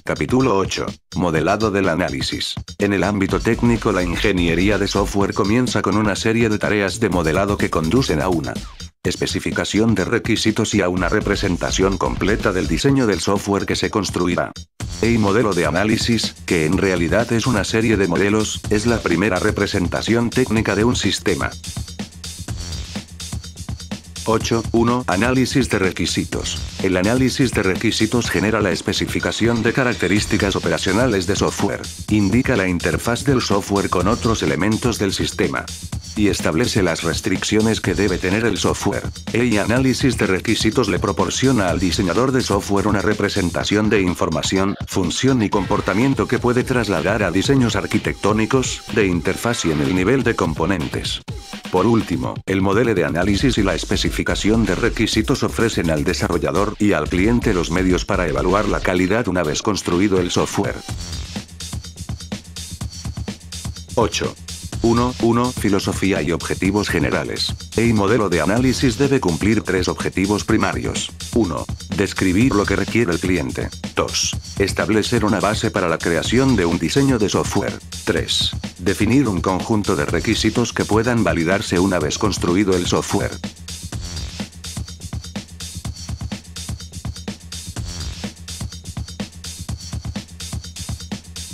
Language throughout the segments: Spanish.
Capítulo 8. Modelado del análisis. En el ámbito técnico, la ingeniería de software comienza con una serie de tareas de modelado que conducen a una especificación de requisitos y a una representación completa del diseño del software que se construirá. El modelo de análisis, que en realidad es una serie de modelos, es la primera representación técnica de un sistema. 8.1. Análisis de requisitos. El análisis de requisitos genera la especificación de características operacionales de software, indica la interfaz del software con otros elementos del sistema, y establece las restricciones que debe tener el software. El análisis de requisitos le proporciona al diseñador de software una representación de información, función y comportamiento que puede trasladar a diseños arquitectónicos, de interfaz y en el nivel de componentes. Por último, el modelo de análisis y la especificación de requisitos ofrecen al desarrollador y al cliente los medios para evaluar la calidad una vez construido el software. 8.1.1. Filosofía y objetivos generales. El modelo de análisis debe cumplir tres objetivos primarios. 1. Describir lo que requiere el cliente. 2. Establecer una base para la creación de un diseño de software. 3. Definir un conjunto de requisitos que puedan validarse una vez construido el software.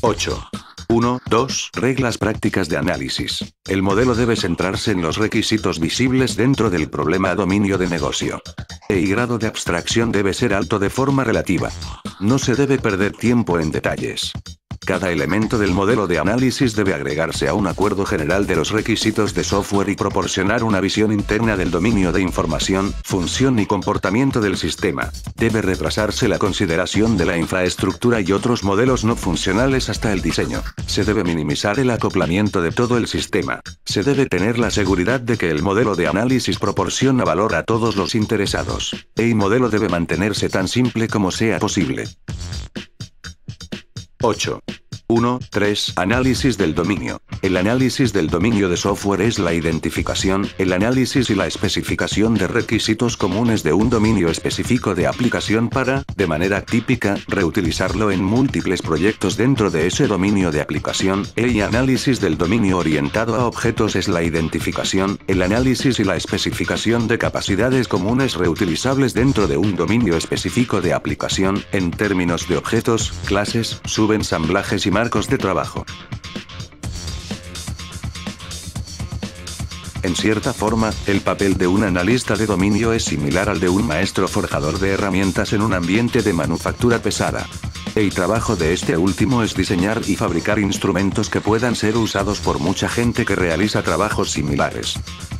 (8) 1.2. Reglas prácticas de análisis. El modelo debe centrarse en los requisitos visibles dentro del problema a dominio de negocio. El grado de abstracción debe ser alto de forma relativa. No se debe perder tiempo en detalles. Cada elemento del modelo de análisis debe agregarse a un acuerdo general de los requisitos de software y proporcionar una visión interna del dominio de información, función y comportamiento del sistema. Debe retrasarse la consideración de la infraestructura y otros modelos no funcionales hasta el diseño. Se debe minimizar el acoplamiento de todo el sistema. Se debe tener la seguridad de que el modelo de análisis proporciona valor a todos los interesados. El modelo debe mantenerse tan simple como sea posible. 8.1.3. Análisis del dominio. El análisis del dominio de software es la identificación, el análisis y la especificación de requisitos comunes de un dominio específico de aplicación para, de manera típica, reutilizarlo en múltiples proyectos dentro de ese dominio de aplicación. El análisis del dominio orientado a objetos es la identificación, el análisis y la especificación de capacidades comunes reutilizables dentro de un dominio específico de aplicación, en términos de objetos, clases, subensamblajes y marcos de trabajo. En cierta forma, el papel de un analista de dominio es similar al de un maestro forjador de herramientas en un ambiente de manufactura pesada. El trabajo de este último es diseñar y fabricar instrumentos que puedan ser usados por mucha gente que realiza trabajos similares.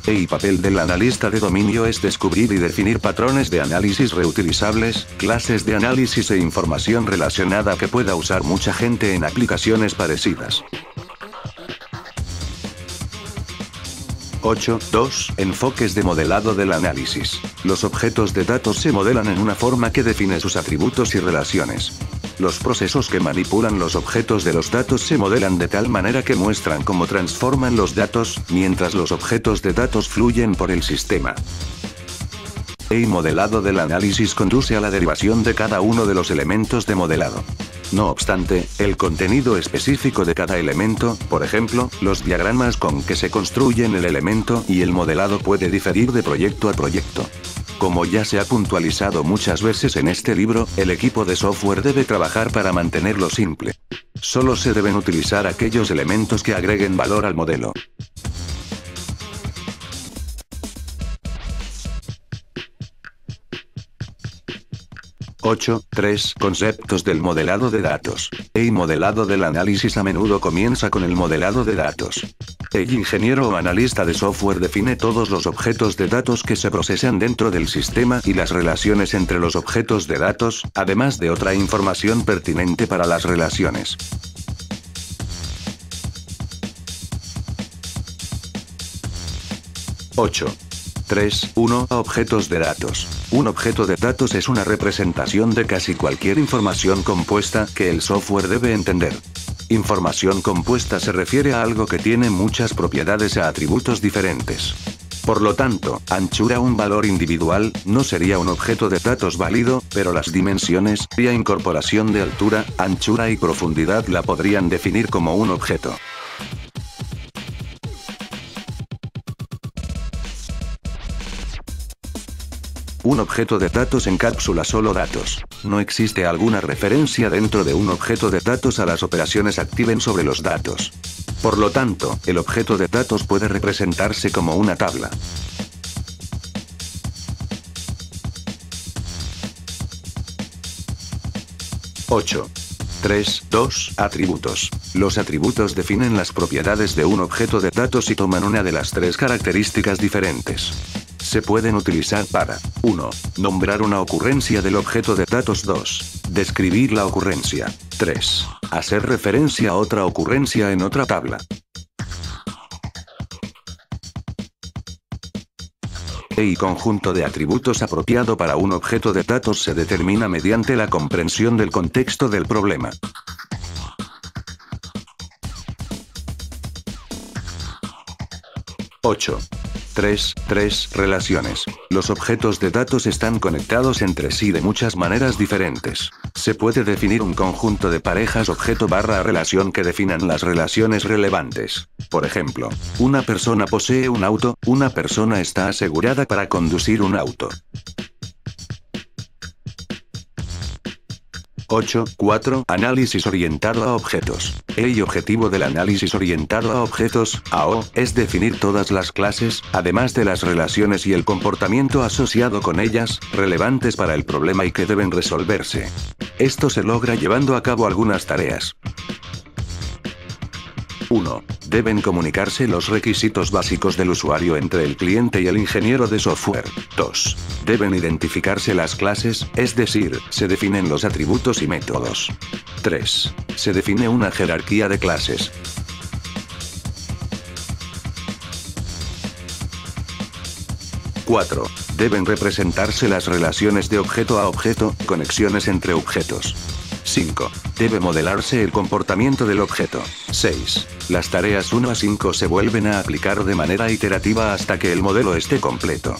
El papel del analista de dominio es descubrir y definir patrones de análisis reutilizables, clases de análisis e información relacionada que pueda usar mucha gente en aplicaciones parecidas. 8.2. Enfoques de modelado del análisis. Los objetos de datos se modelan en una forma que define sus atributos y relaciones. Los procesos que manipulan los objetos de los datos se modelan de tal manera que muestran cómo transforman los datos, mientras los objetos de datos fluyen por el sistema. El modelado del análisis conduce a la derivación de cada uno de los elementos de modelado. No obstante, el contenido específico de cada elemento, por ejemplo, los diagramas con que se construyen el elemento y el modelado puede diferir de proyecto a proyecto. Como ya se ha puntualizado muchas veces en este libro, el equipo de software debe trabajar para mantenerlo simple. Solo se deben utilizar aquellos elementos que agreguen valor al modelo. 8.3. Conceptos del modelado de datos. El modelado del análisis a menudo comienza con el modelado de datos. El ingeniero o analista de software define todos los objetos de datos que se procesan dentro del sistema y las relaciones entre los objetos de datos, además de otra información pertinente para las relaciones. (8) 3.1. Objetos de datos. Un objeto de datos es una representación de casi cualquier información compuesta que el software debe entender. Información compuesta se refiere a algo que tiene muchas propiedades a atributos diferentes. Por lo tanto, anchura un valor individual, no sería un objeto de datos válido, pero las dimensiones, vía incorporación de altura, anchura y profundidad la podrían definir como un objeto. Un objeto de datos encapsula solo datos. No existe alguna referencia dentro de un objeto de datos a las operaciones activen sobre los datos. Por lo tanto, el objeto de datos puede representarse como una tabla. (8) 3.2 Atributos. Los atributos definen las propiedades de un objeto de datos y toman una de las tres características diferentes. Se pueden utilizar para 1. Nombrar una ocurrencia del objeto de datos. 2. Describir la ocurrencia. 3. Hacer referencia a otra ocurrencia en otra tabla. El conjunto de atributos apropiado para un objeto de datos se determina mediante la comprensión del contexto del problema. (8) 3. Relaciones. Los objetos de datos están conectados entre sí de muchas maneras diferentes. Se puede definir un conjunto de parejas objeto/relación que definan las relaciones relevantes. Por ejemplo, una persona posee un auto, una persona está asegurada para conducir un auto. 8.4 Análisis orientado a objetos. El objetivo del análisis orientado a objetos, AO, es definir todas las clases, además de las relaciones y el comportamiento asociado con ellas, relevantes para el problema y que deben resolverse. Esto se logra llevando a cabo algunas tareas. 1. Deben comunicarse los requisitos básicos del usuario entre el cliente y el ingeniero de software. 2. Deben identificarse las clases, es decir, se definen los atributos y métodos. 3. Se define una jerarquía de clases. 4. Deben representarse las relaciones de objeto a objeto, conexiones entre objetos. 5. Debe modelarse el comportamiento del objeto. 6. Las tareas 1 a 5 se vuelven a aplicar de manera iterativa hasta que el modelo esté completo.